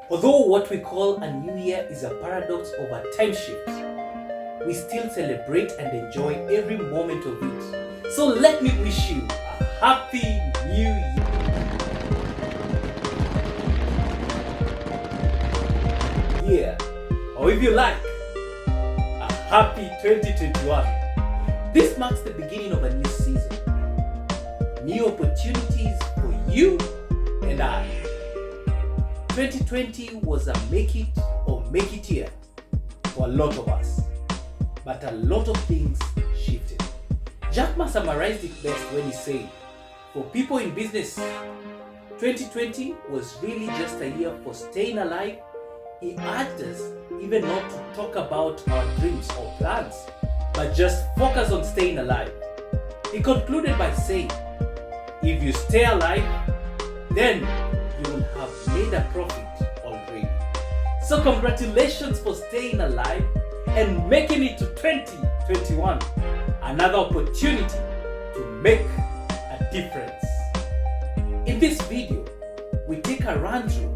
Although what we call a new year is a paradox of a time shift, we still celebrate and enjoy every moment of it. So let me wish you a happy new year, or if you like, a happy 2021. This marks the beginning of a new season, new opportunities for you and I. 2020 was a make it or make it year for a lot of us, but a lot of things shifted. Jack Ma summarized it best when he said, for people in business, 2020 was really just a year for staying alive. He urged us even not to talk about our dreams or plans, but just focus on staying alive. He concluded by saying, if you stay alive, then you will have made a profit already. So congratulations for staying alive and making it to 2021. Another opportunity to make a difference. In this video, we take a run through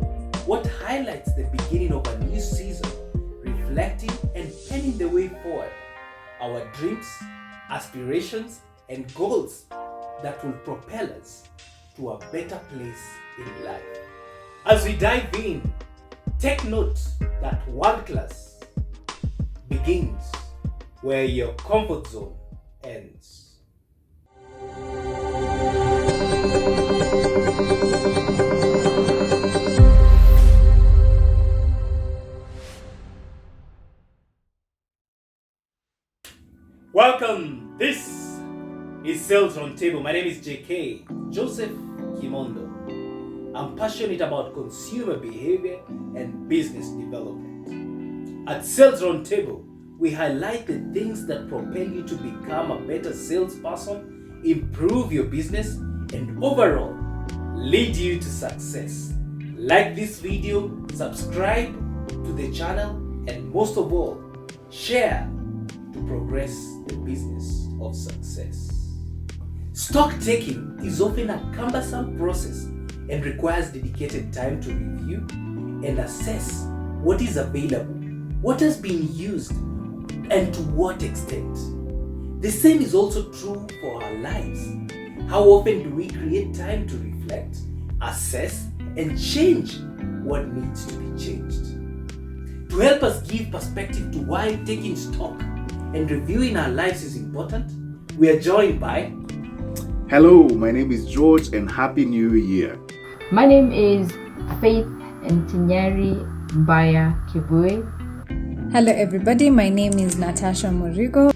what highlights the beginning of a new season, reflecting and penning the way forward, our dreams, aspirations, and goals that will propel us to a better place in life. As we dive in, take note that world class begins where your comfort zone ends. Welcome. This is Sales Roundtable. My name is JK, Joseph Kimondo. I'm passionate about consumer behavior and business development. At Sales Roundtable, we highlight the things that propel you to become a better salesperson, improve your business, and overall lead you to success. Like this video, subscribe to the channel, and most of all, share to progress the business of success. Stock taking is often a cumbersome process and requires dedicated time to review and assess what is available, what has been used, and to what extent. The same is also true for our lives. How often do we create time to reflect, assess, and change what needs to be changed? To help us give perspective to why taking stock and reviewing our lives is important, we are joined by... Hello, my name is George and Happy New Year. My name is Faith Ntinyari Mbaya Kibue. Hello everybody, my name is Natasha Morigo.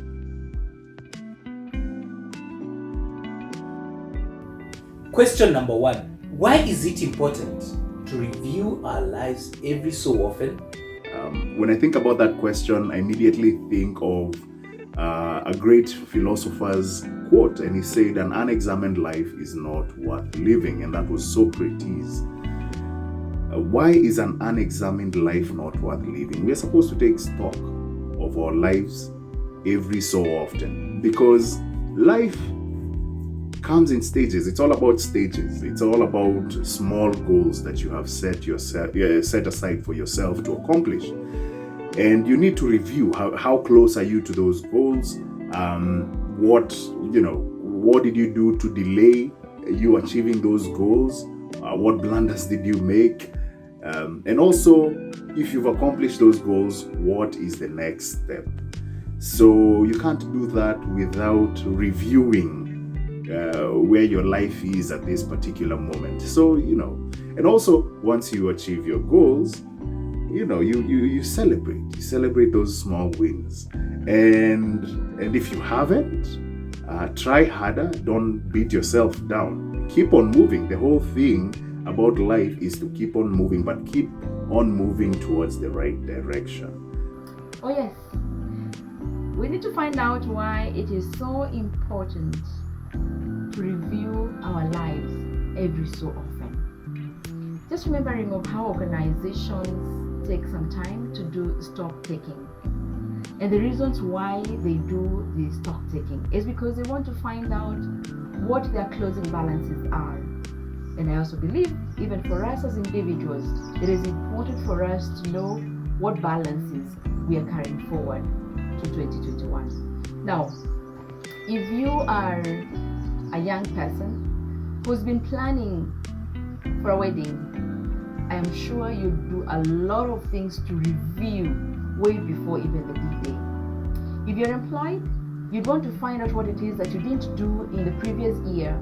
Question number 1. Why is it important to review our lives every so often? When I think about that question, I immediately think of a great philosopher's quote, and he said, an unexamined life is not worth living, and that was Socrates. Why is an unexamined life not worth living? We're supposed to take stock of our lives every so often, because life comes in stages. It's all about stages. It's all about small goals that you have set aside for yourself to accomplish. And you need to review how close are you to those goals. What did you do to delay you achieving those goals? What blunders did you make? And also, if you've accomplished those goals, what is the next step? So you can't do that without reviewing where your life is at this particular moment. So, and also once you achieve your goals, you celebrate those small wins. And if you haven't, try harder. Don't beat yourself down. Keep on moving. The whole thing about life is to keep on moving, but keep on moving towards the right direction. Oh yes, we need to find out why it is so important to review our lives every so often. Just remembering of how organizations take some time to do stock taking. And the reasons why they do the stock taking is because they want to find out what their closing balances are. And I also believe, even for us as individuals, it is important for us to know what balances we are carrying forward to 2021. Now, if you are a young person who's been planning for a wedding, I am sure you do a lot of things to review way before even the D-Day. If you're employed, you'd want to find out what it is that you didn't do in the previous year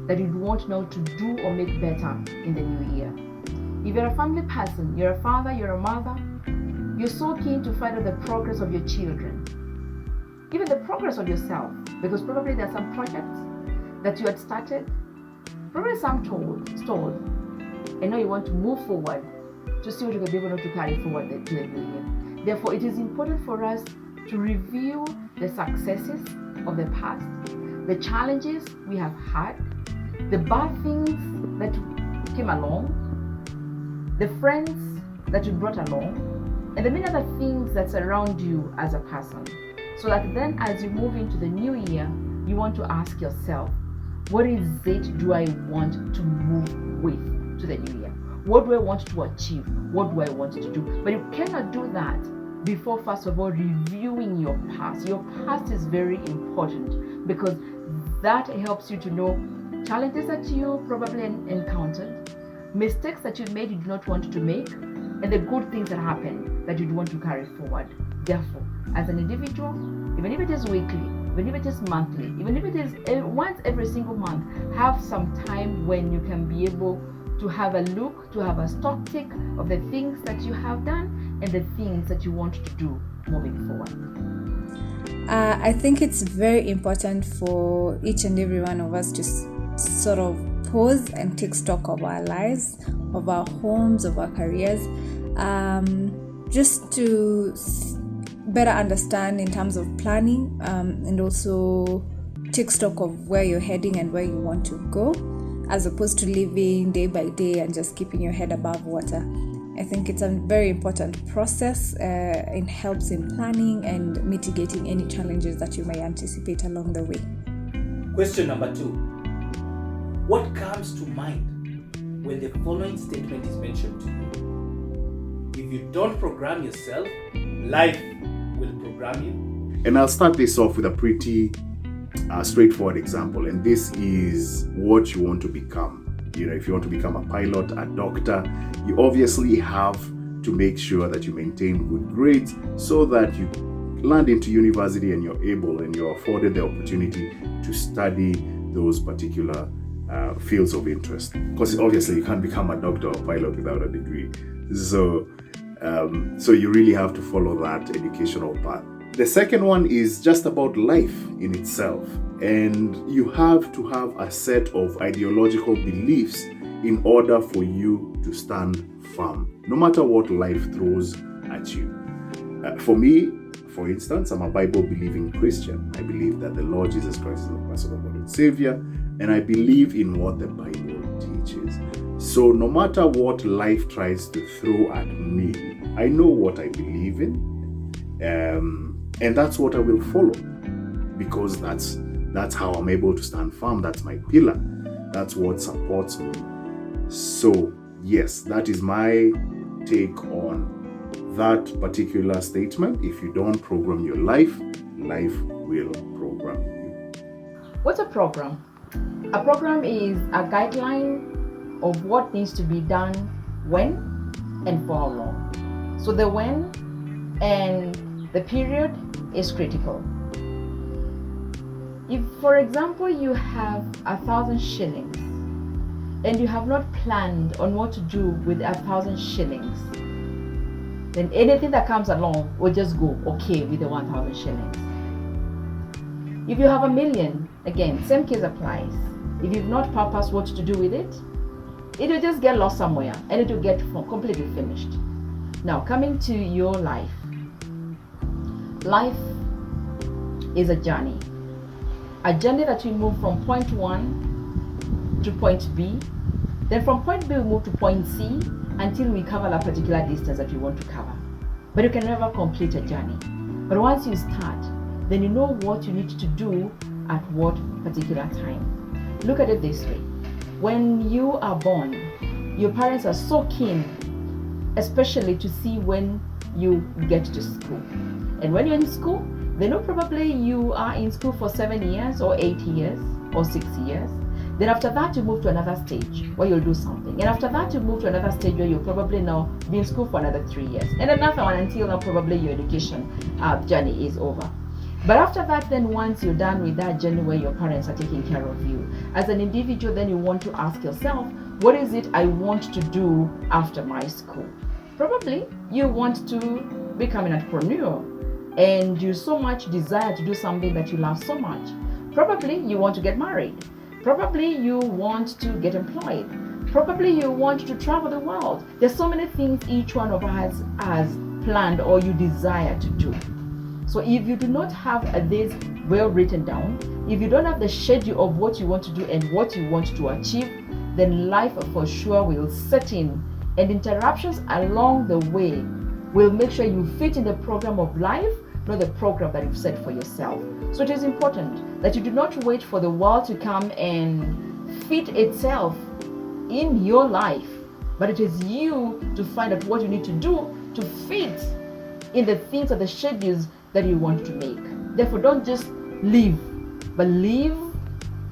that you'd want now to do or make better in the new year. If you're a family person, you're a father, you're a mother, you're so keen to find out the progress of your children, even the progress of yourself, because probably there are some projects that you had started, probably some stalled, and now you want to move forward to see what you can be able to carry forward to the new year. Therefore, it is important for us to review the successes of the past, the challenges we have had, the bad things that came along, the friends that you brought along, and the many other things that surround you as a person. So that then as you move into the new year, you want to ask yourself, what is it do I want to move with to the new year? What do I want to achieve? What do I want to do? But you cannot do that before, first of all, reviewing your past. Your past is very important because that helps you to know challenges that you probably encountered, mistakes that you made you do not want to make, and the good things that happened that you'd want to carry forward. Therefore, as an individual, even if it is weekly, even if it is monthly, even if it is once every single month, have some time when you can be able to have a look, to have a stock take of the things that you have done and the things that you want to do moving forward. I think it's very important for each and every one of us to sort of pause and take stock of our lives, of our homes, of our careers, just to better understand in terms of planning, and also take stock of where you're heading and where you want to go, as opposed to living day by day and just keeping your head above water. I think it's a very important process. It helps in planning and mitigating any challenges that you may anticipate along the way. Question number 2. What comes to mind when the following statement is mentioned to you? If you don't program yourself, life will program you. And I'll start this off with a pretty straightforward example. And this is what you want to become. If you want to become a pilot, a doctor, you obviously have to make sure that you maintain good grades so that you land into university and you're afforded the opportunity to study those particular fields of interest. Because obviously you can't become a doctor or pilot without a degree. So you really have to follow that educational path. The second one is just about life in itself. And you have to have a set of ideological beliefs in order for you to stand firm, no matter what life throws at you. For me, for instance, I'm a Bible-believing Christian. I believe that the Lord Jesus Christ is the personal Lord and Savior, and I believe in what the Bible teaches. So no matter what life tries to throw at me, I know what I believe in, and that's what I will follow, because that's how I'm able to stand firm. That's my pillar. That's what supports me. So yes, that is my take on that particular statement. If you don't program your life, life will program you. What's a program? A program is a guideline of what needs to be done when and for how long. So the when and the period is critical. If, for example, you have 1,000 shillings and you have not planned on what to do with 1,000 shillings, then anything that comes along will just go okay with the 1,000 shillings. If you have 1,000,000, again, same case applies. If you've not purposed what to do with it, it will just get lost somewhere and it will get completely finished. Now, coming to your life. Life is a journey. A journey that we move from point 1 to point B. Then from point B we move to point C until we cover a particular distance that we want to cover. But you can never complete a journey. But once you start, then you know what you need to do at what particular time. Look at it this way. When you are born, your parents are so keen, especially to see when you get to school. And when you're in school, they know probably you are in school for 7 years or 8 years or 6 years. Then after that, you move to another stage where you'll do something. And after that, you move to another stage where you'll probably now be in school for another 3 years. And another one until now probably your education journey is over. But after that, then once you're done with that journey where your parents are taking care of you, as an individual, then you want to ask yourself, what is it I want to do after my school? Probably you want to become an entrepreneur and you so much desire to do something that you love so much. Probably you want to get married. Probably you want to get employed. Probably you want to travel the world. There's so many things each one of us has planned or you desire to do. So if you do not have this well written down, if you don't have the schedule of what you want to do and what you want to achieve, then life for sure will set in, and interruptions along the way will make sure you fit in the program of life, not the program that you've set for yourself. So it is important that you do not wait for the world to come and fit itself in your life, but it is you to find out what you need to do to fit in the things or the schedules that you want to make. Therefore, don't just live, but live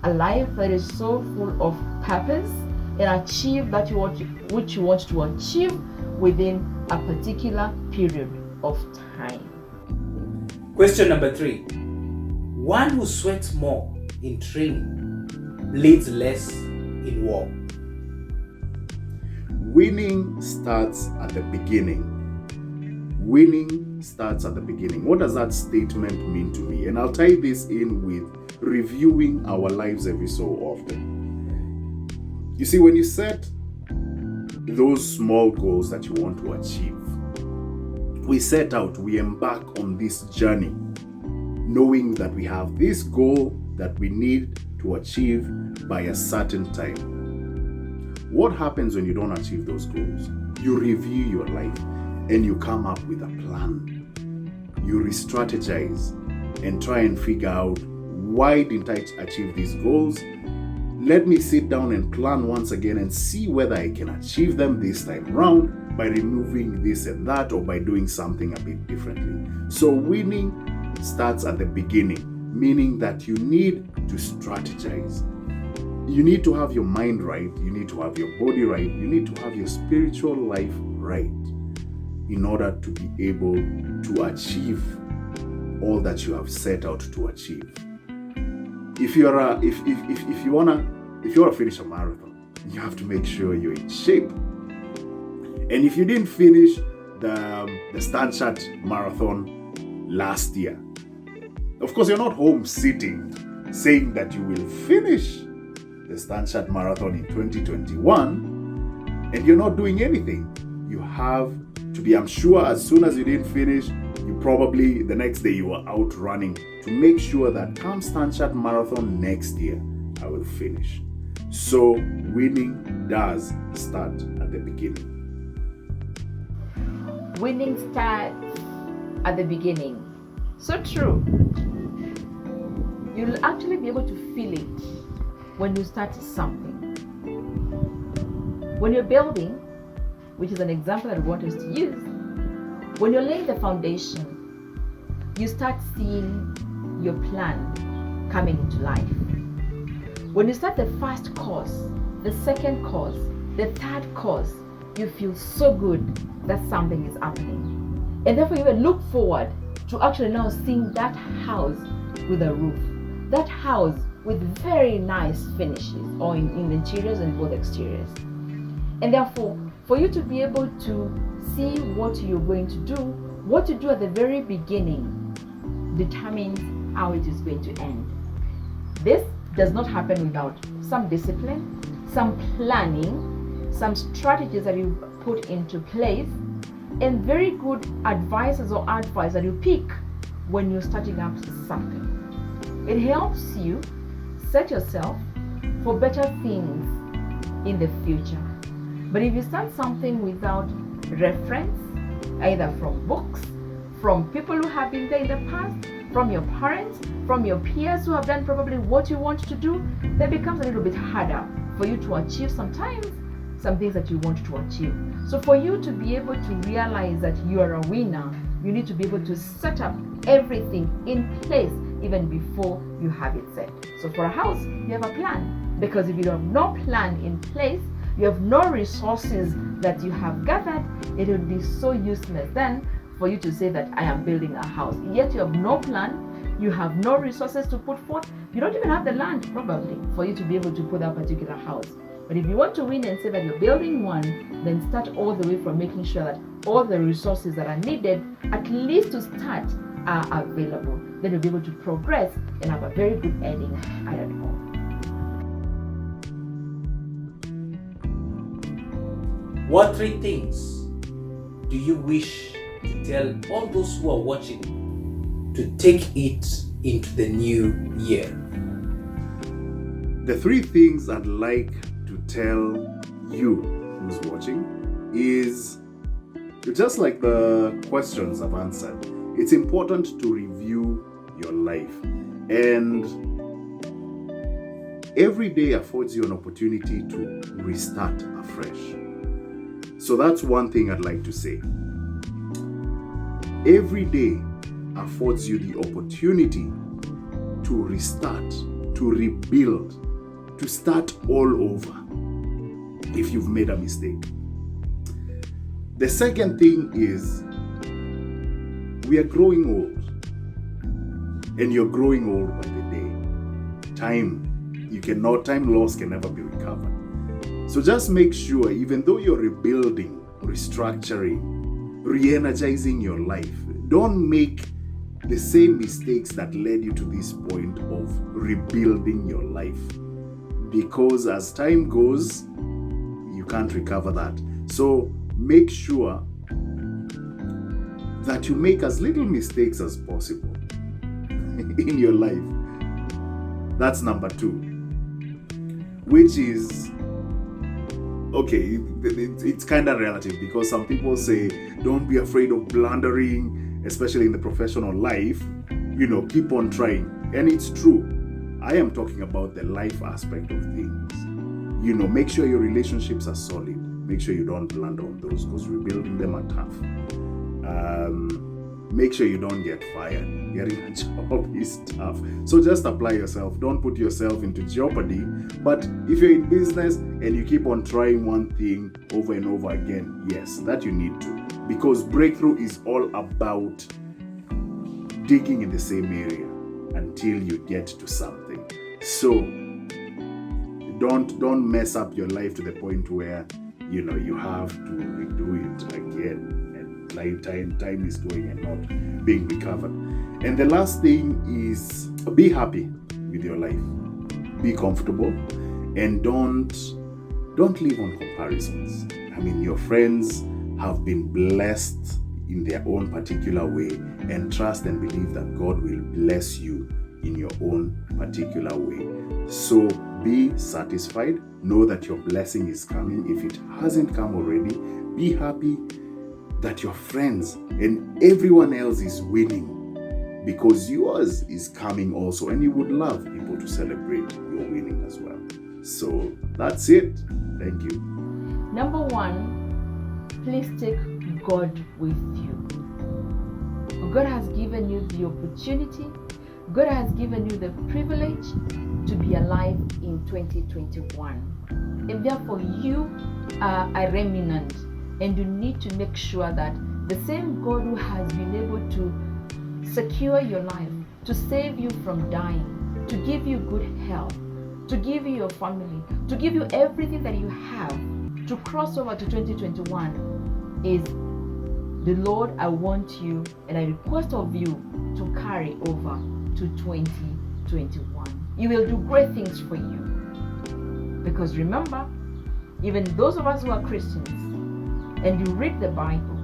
a life that is so full of purpose and achieve that which you want to achieve within a particular period of time. Question number 3. One who sweats more in training bleeds less in war. Winning starts at the beginning. Winning starts at the beginning. What does that statement mean to me? And I'll tie this in with reviewing our lives every so often. You see, when you set those small goals that you want to achieve, we set out, we embark on this journey, knowing that we have this goal that we need to achieve by a certain time. What happens when you don't achieve those goals? You review your life and you come up with a plan. You re-strategize and try and figure out, why didn't I achieve these goals? Let me sit down and plan once again and see whether I can achieve them this time around by removing this and that, or by doing something a bit differently. So winning starts at the beginning, meaning that you need to strategize. You need to have your mind right, you need to have your body right, you need to have your spiritual life right in order to be able to achieve all that you have set out to achieve. If you wanna finish a marathon, you have to make sure you're in shape. And if you didn't finish the Stanchart marathon last year, of course you're not home sitting saying that you will finish the Stanchart marathon in 2021 and you're not doing anything. You have to be, I'm sure as soon as you didn't finish, you probably the next day you were out running to make sure that come Stanchart marathon next year, I will finish. So winning does start at the beginning. Winning starts at the beginning. So true. You'll actually be able to feel it when you start something. When you're building, which is an example that we want us to use, when you're laying the foundation, you start seeing your plan coming into life. When you start the first course, the second course, the third course, you feel so good that something is happening. And therefore you will look forward to actually now seeing that house with a roof, that house with very nice finishes, or in the interiors and both exteriors. And therefore, for you to be able to see what you're going to do, what you do at the very beginning determines how it is going to end. This does not happen without some discipline, some planning, some strategies that you put into place, and very good advices or advice that you pick when you're starting up something. It helps you set yourself for better things in the future. But if you start something without reference, either from books, from people who have been there in the past, from your parents, from your peers who have done probably what you want to do, that becomes a little bit harder for you to achieve sometimes some things that you want to achieve. So for you to be able to realize that you are a winner, you need to be able to set up everything in place even before you have it set. So for a house, you have a plan, because if you have no plan in place, you have no resources that you have gathered, it will be so useless then for you to say that I am building a house. Yet you have no plan, you have no resources to put forth, you don't even have the land probably for you to be able to put that particular house. But if you want to win and say that you're building one, then start all the way from making sure that all the resources that are needed, at least to start, are available. Then you'll be able to progress and have a very good ending at it all. What 3 things do you wish to tell all those who are watching to take it into the new year? The 3 things I'd like to tell you who's watching is, just like the questions I've answered, it's important to review your life. And every day affords you an opportunity to restart afresh. So that's one thing I'd like to say. Every day affords you the opportunity to restart, to rebuild, to start all over if you've made a mistake. The second thing is, we are growing old, and you're growing old by the day. Time loss can never be recovered. So just make sure, even though you're rebuilding, restructuring, re-energizing your life, don't make the same mistakes that led you to this point of rebuilding your life. Because as time goes, you can't recover that. So make sure that you make as little mistakes as possible in your life. That's number 2, which is, okay, it's kind of relative, because some people say don't be afraid of blundering, especially in the professional life. Keep on trying. And it's true. I am talking about the life aspect of things. Make sure your relationships are solid. Make sure you don't blunder on those, because rebuilding them are tough. Make sure you don't get fired. Getting a job is tough. So just apply yourself. Don't put yourself into jeopardy. But if you're in business and you keep on trying one thing over and over again, yes, that you need to. Because breakthrough is all about digging in the same area until you get to something. So don't mess up your life to the point where you have to redo it again, and time is going and not being recovered. And the last thing is, be happy with your life, be comfortable, and don't live on comparisons. Your friends have been blessed in their own particular way, and trust and believe that God will bless you in your own particular way. So be satisfied. Know that your blessing is coming. If it hasn't come already, be happy that your friends and everyone else is winning, because yours is coming also, and you would love people to celebrate your winning as well. So that's it. Thank you. Number 1, please take God with you. God has given you the opportunity, God has given you the privilege to be alive in 2021. And therefore you are a remnant, and you need to make sure that the same God who has been able to secure your life, to save you from dying, to give you good health, to give you your family, to give you everything that you have, to cross over to 2021 is the Lord. I want you, and I request of you to carry over to 2021. He will do great things for you. Because remember, even those of us who are Christians, and you read the Bible,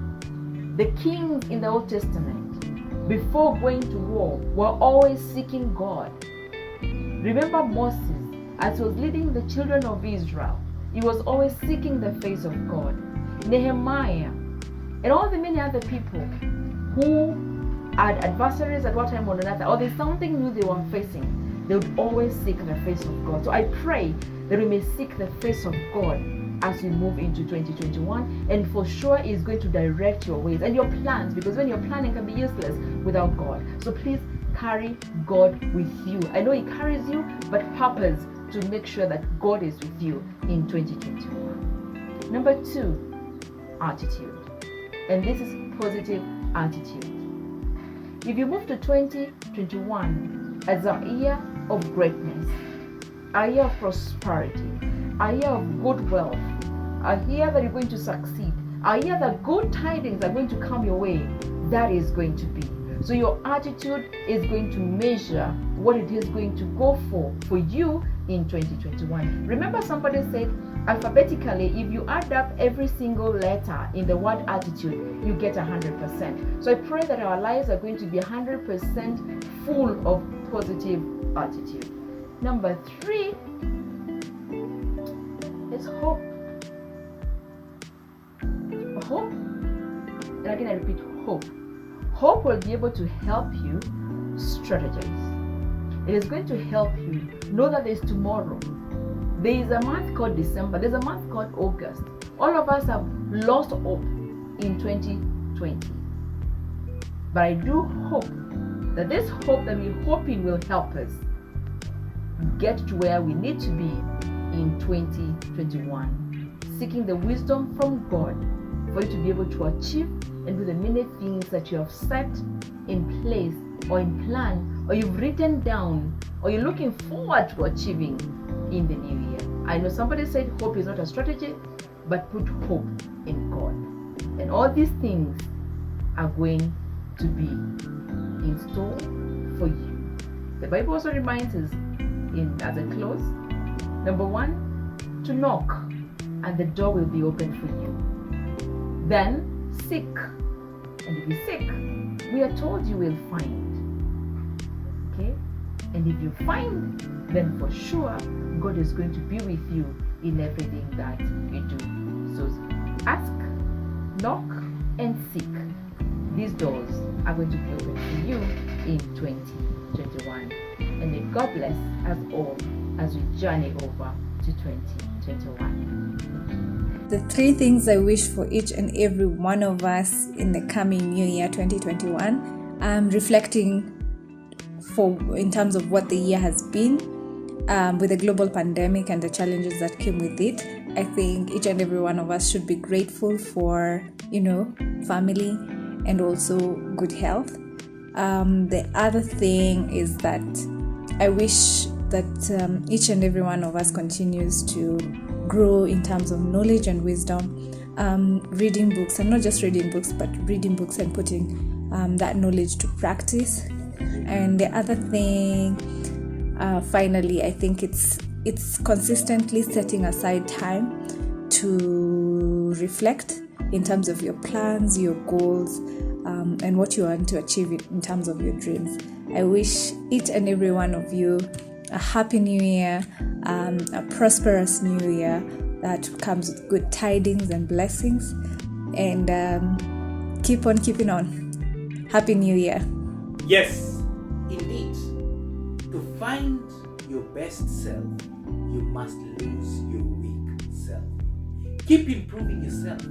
the kings in the Old Testament, before going to war, were always seeking God. Remember Moses, as he was leading the children of Israel, he was always seeking the face of God. Nehemiah, and all the many other people who had adversaries at one time or another, or there's something new they were facing, they would always seek the face of God. So I pray that we may seek the face of God as we move into 2021, and for sure is going to direct your ways and your plans, because when you're planning can be useless without God. So please carry God with you. I know He carries you, but purpose to make sure that God is with you in 2021. Number 2, attitude. And this is positive attitude. If you move to 2021 as a year of greatness, a year of prosperity, a year of good wealth, a year that you're going to succeed, a year that good tidings are going to come your way, that is going to be. So your attitude is going to measure what it is going to go for you in 2021. Remember, somebody said alphabetically, if you add up every single letter in the word attitude, you get 100%. So I pray that our lives are going to be 100% full of positive attitude. Number 3 is hope. Hope, and again I repeat, hope. Hope will be able to help you strategize. It is going to help you know that there is tomorrow. There is a month called December. There's a month called August. All of us have lost hope in 2020. But I do hope that this hope that we're hoping will help us get to where we need to be in 2021. Seeking the wisdom from God for you to be able to achieve and do the many things that you have set in place or in plan, or you've written down, or you're looking forward to achieving in the new year. I know somebody said hope is not a strategy, but put hope in God. And all these things are going to be in store for you. The Bible also reminds us as a close, number 1, to knock and the door will be open for you. Then seek, and if you seek, we are told you will find. Okay? And if you find, then for sure God is going to be with you in everything that you do. So ask, knock, and seek. These doors are going to be open for you in 2021. And may God bless us all as we journey over to 2021. The 3 things I wish for each and every one of us in the coming new year 2021, I'm reflecting in terms of what the year has been, with the global pandemic and the challenges that came with it. I think each and every one of us should be grateful for, family and also good health. The other thing is that I wish that each and every one of us continues to grow in terms of knowledge and wisdom, reading books, and not just reading books, but reading books and putting that knowledge to practice. And the other thing, finally, I think it's consistently setting aside time to reflect in terms of your plans, your goals, and what you want to achieve in terms of your dreams. I wish each and every one of you a happy new year, a prosperous new year that comes with good tidings and blessings, and keep on keeping on. Happy new year. Yes, indeed. To find your best self, you must lose your weak self. Keep improving yourself.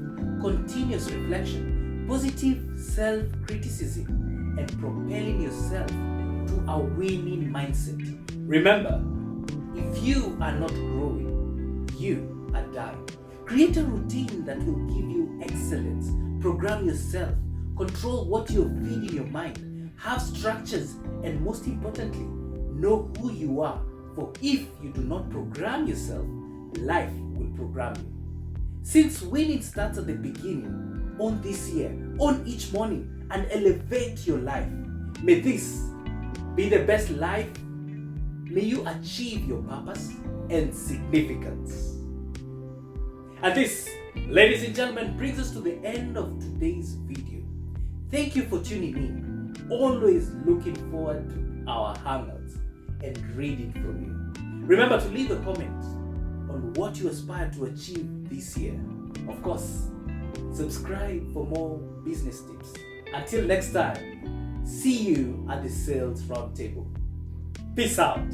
Continuous reflection, positive self-criticism, and propelling yourself to a winning mindset. Remember, if you are not growing, you are dying. Create a routine that will give you excellence. Program yourself. Control what you're feeding your mind. Have structures, and most importantly, know who you are. For if you do not program yourself, life will program you. Since winning starts at the beginning, own this year, own each morning, and elevate your life. May this be the best life. May you achieve your purpose and significance. And this, ladies and gentlemen, brings us to the end of today's video. Thank you for tuning in. Always looking forward to our hangouts and reading from you. Remember to leave a comment on what you aspire to achieve this year. Of course, subscribe for more business tips. Until next time, see you at the Sales Roundtable. Peace out.